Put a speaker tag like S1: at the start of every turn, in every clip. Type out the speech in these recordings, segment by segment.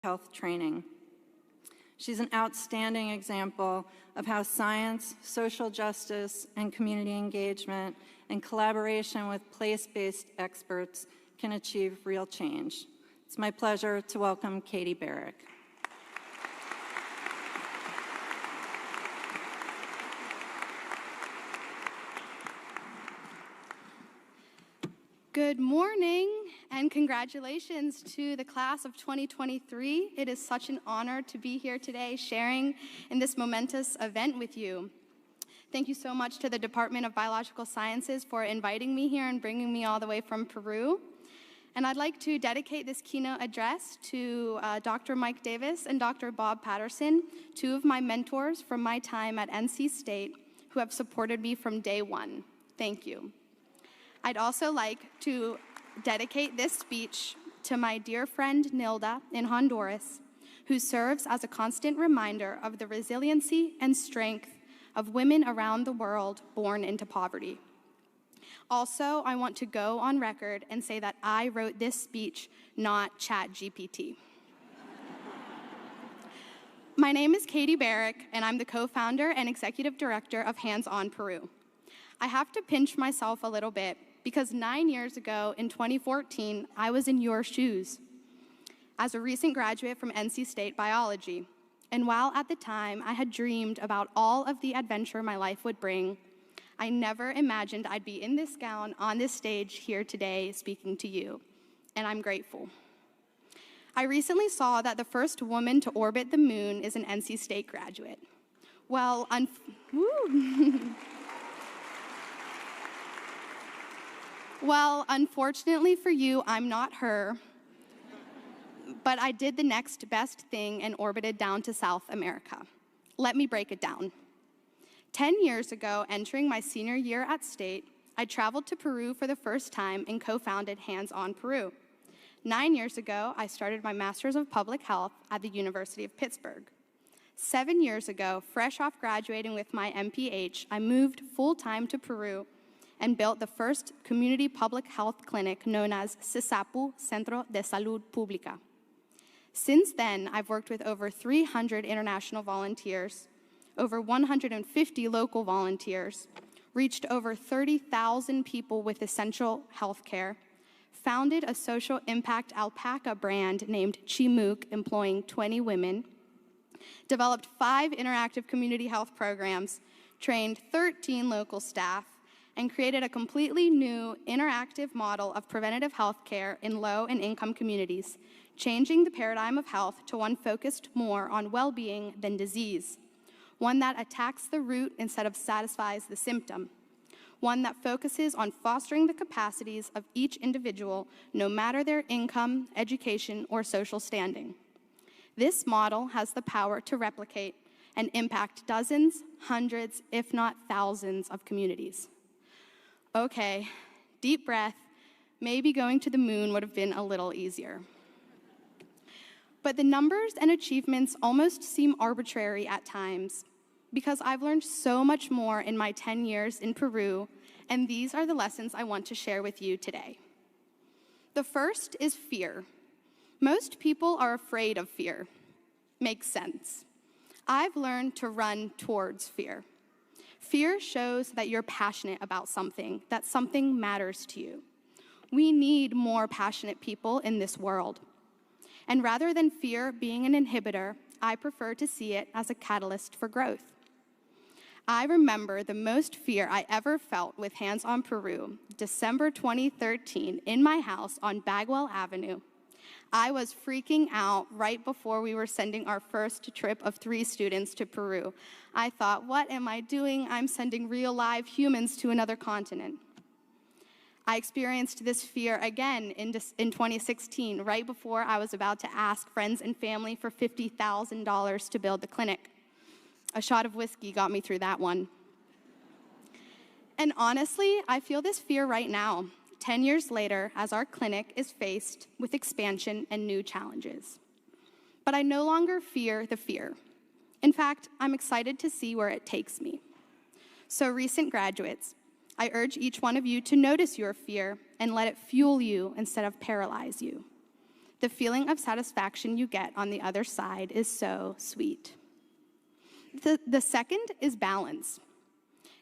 S1: health training. She's an outstanding example of how science, social justice, and community engagement in collaboration with place-based experts can achieve real change. It's my pleasure to welcome Katie Baric.
S2: Good morning and congratulations to the class of 2023. It is such an honor to be here today sharing in this momentous event with you. Thank you so much to the Department of Biological Sciences for inviting me here and bringing me all the way from Peru. And I'd like to dedicate this keynote address to Dr. Mike Davis and Dr. Bob Patterson, two of my mentors from my time at NC State who have supported me from day one. Thank you. I'd also like to dedicate this speech to my dear friend Nilda in Honduras, who serves as a constant reminder of the resiliency and strength of women around the world born into poverty. Also, I want to go on record and say that I wrote this speech, not ChatGPT. My name is Katie Baric, and I'm the co-founder and executive director of Hands On Peru. I have to pinch myself a little bit because 9 years ago, in 2014, I was in your shoes as a recent graduate from NC State Biology. And while at the time I had dreamed about all of the adventure my life would bring, I never imagined I'd be in this gown on this stage here today speaking to you, and I'm grateful. I recently saw that the first woman to orbit the moon is an NC State graduate. Well, Well, unfortunately for you, I'm not her, but I did the next best thing and orbited down to South America. Let me break it down. 10 years ago, entering my senior year at State, I traveled to Peru for the first time and co-founded Hands On Peru. 9 years ago, I started my Master's of Public Health at the University of Pittsburgh. 7 years ago, fresh off graduating with my MPH, I moved full-time to Peru and built the first community public health clinic known as CISAPU, Centro de Salud Pública. Since then, I've worked with over 300 international volunteers, over 150 local volunteers, reached over 30,000 people with essential health care, founded a social impact alpaca brand named Chimuk, employing 20 women, developed 5 interactive community health programs, trained 13 local staff, and created a completely new interactive model of preventative health care in low and income communities, changing the paradigm of health to one focused more on well-being than disease, one that attacks the root instead of satisfies the symptom, one that focuses on fostering the capacities of each individual, no matter their income, education, or social standing. This model has the power to replicate and impact dozens, hundreds, if not thousands of communities. Okay, deep breath. Maybe going to the moon would have been a little easier. But the numbers and achievements almost seem arbitrary at times because I've learned so much more in my 10 years in Peru, and these are the lessons I want to share with you today. The first is fear. Most people are afraid of fear. Makes sense. I've learned to run towards fear. Fear shows that you're passionate about something, that something matters to you. We need more passionate people in this world. And rather than fear being an inhibitor, I prefer to see it as a catalyst for growth. I remember the most fear I ever felt with Hands On Peru, December 2013, in my house on Bagwell Avenue. I was freaking out right before we were sending our first trip of 3 students to Peru. I thought, what am I doing? I'm sending real live humans to another continent. I experienced this fear again in 2016, right before I was about to ask friends and family for $50,000 to build the clinic. A shot of whiskey got me through that one. And honestly, I feel this fear right now, 10 years later, as our clinic is faced with expansion and new challenges. But I no longer fear the fear. In fact, I'm excited to see where it takes me. So recent graduates, I urge each one of you to notice your fear and let it fuel you instead of paralyze you. The feeling of satisfaction you get on the other side is so sweet. The second is balance.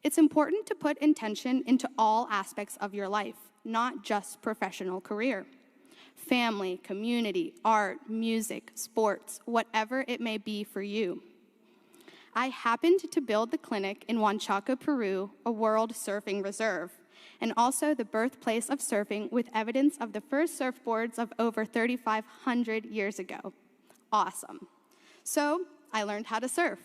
S2: It's important to put intention into all aspects of your life, not just professional career. Family, community, art, music, sports, whatever it may be for you. I happened to build the clinic in Huanchaco, Peru, a world surfing reserve, and also the birthplace of surfing with evidence of the first surfboards of over 3,500 years ago. Awesome. So I learned how to surf.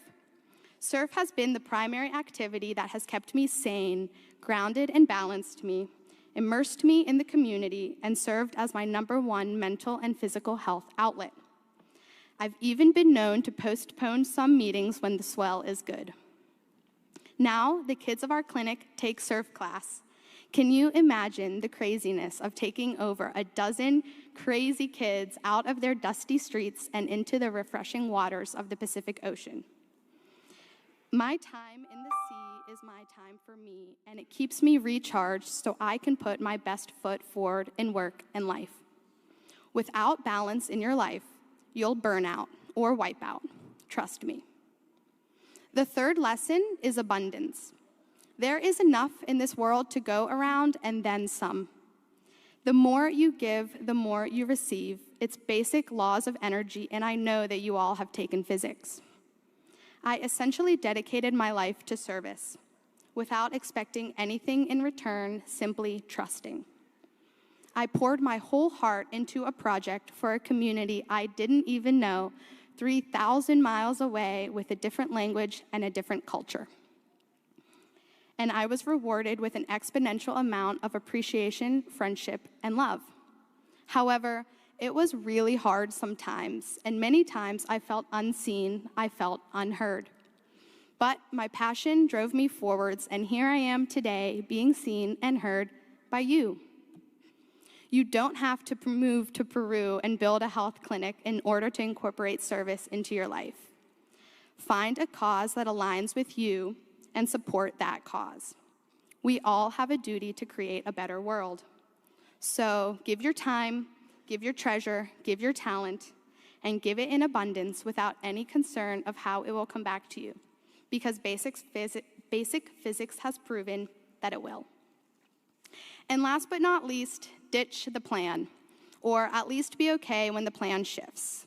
S2: Surf has been the primary activity that has kept me sane, grounded and balanced me, immersed me in the community, and served as my #1 mental and physical health outlet. I've even been known to postpone some meetings when the swell is good. Now, the kids of our clinic take surf class. Can you imagine the craziness of taking over a dozen crazy kids out of their dusty streets and into the refreshing waters of the Pacific Ocean? My time in the sea is my time for me, and it keeps me recharged so I can put my best foot forward in work and life. Without balance in your life, you'll burn out or wipe out. Trust me. The third lesson is abundance. There is enough in this world to go around and then some. The more you give, the more you receive. It's basic laws of energy, and I know that you all have taken physics. I essentially dedicated my life to service without expecting anything in return, simply trusting. I poured my whole heart into a project for a community I didn't even know, 3,000 miles away with a different language and a different culture. And I was rewarded with an exponential amount of appreciation, friendship, and love. However, it was really hard sometimes, and many times I felt unseen, I felt unheard. But my passion drove me forwards, and here I am today being seen and heard by you. You don't have to move to Peru and build a health clinic in order to incorporate service into your life. Find a cause that aligns with you and support that cause. We all have a duty to create a better world. So give your time, give your treasure, give your talent, and give it in abundance without any concern of how it will come back to you, because basic physics has proven that it will. And last but not least, ditch the plan, or at least be okay when the plan shifts.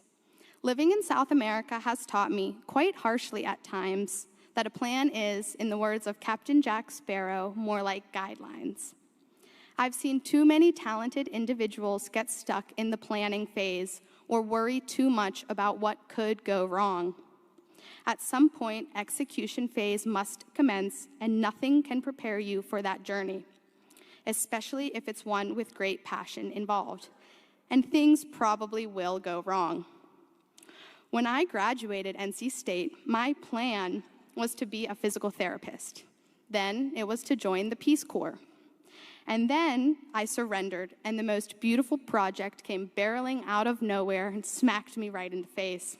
S2: Living in South America has taught me, quite harshly at times, that a plan is, in the words of Captain Jack Sparrow, more like guidelines. I've seen too many talented individuals get stuck in the planning phase or worry too much about what could go wrong. At some point, execution phase must commence, and nothing can prepare you for that journey, especially if it's one with great passion involved. And things probably will go wrong. When I graduated NC State, my plan was to be a physical therapist. Then it was to join the Peace Corps. And then I surrendered, and the most beautiful project came barreling out of nowhere and smacked me right in the face.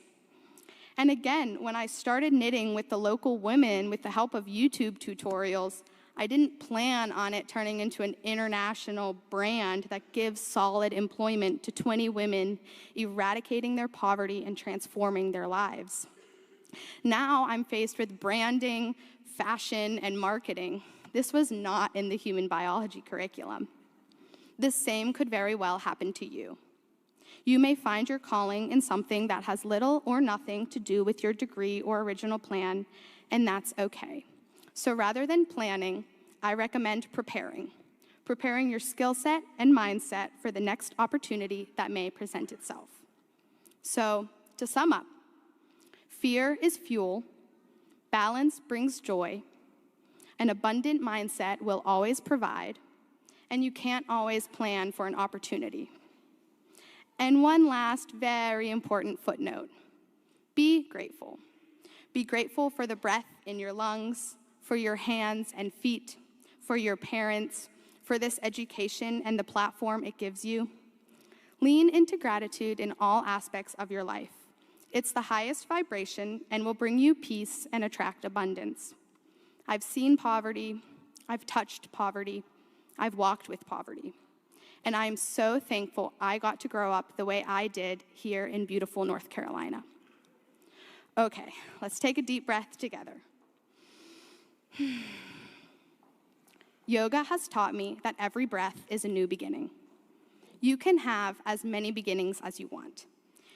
S2: And again, when I started knitting with the local women with the help of YouTube tutorials, I didn't plan on it turning into an international brand that gives solid employment to 20 women, eradicating their poverty and transforming their lives. Now I'm faced with branding, fashion, and marketing. This was not in the human biology curriculum. The same could very well happen to you. You may find your calling in something that has little or nothing to do with your degree or original plan, and that's okay. So rather than planning, I recommend preparing your skill set and mindset for the next opportunity that may present itself. So, to sum up, fear is fuel, balance brings joy, an abundant mindset will always provide, and you can't always plan for an opportunity. And one last very important footnote, be grateful. Be grateful for the breath in your lungs, for your hands and feet, for your parents, for this education and the platform it gives you. Lean into gratitude in all aspects of your life. It's the highest vibration and will bring you peace and attract abundance. I've seen poverty, I've touched poverty, I've walked with poverty. And I am so thankful I got to grow up the way I did here in beautiful North Carolina. Okay, let's take a deep breath together. Yoga has taught me that every breath is a new beginning. You can have as many beginnings as you want.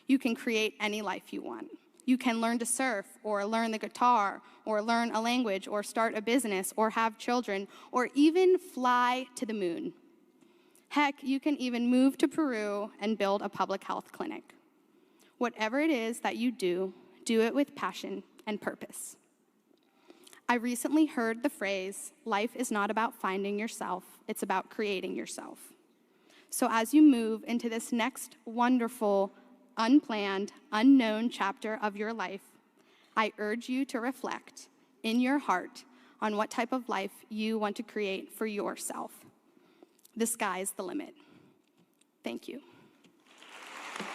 S2: You can create any life you want. You can learn to surf, or learn the guitar, or learn a language, or start a business, or have children, or even fly to the moon. Heck, you can even move to Peru and build a public health clinic. Whatever it is that you do it with passion and purpose. I recently heard the phrase, life is not about finding yourself, it's about creating yourself. So as you move into this next wonderful, unplanned, unknown chapter of your life, I urge you to reflect in your heart on what type of life you want to create for yourself. The sky's the limit. Thank you.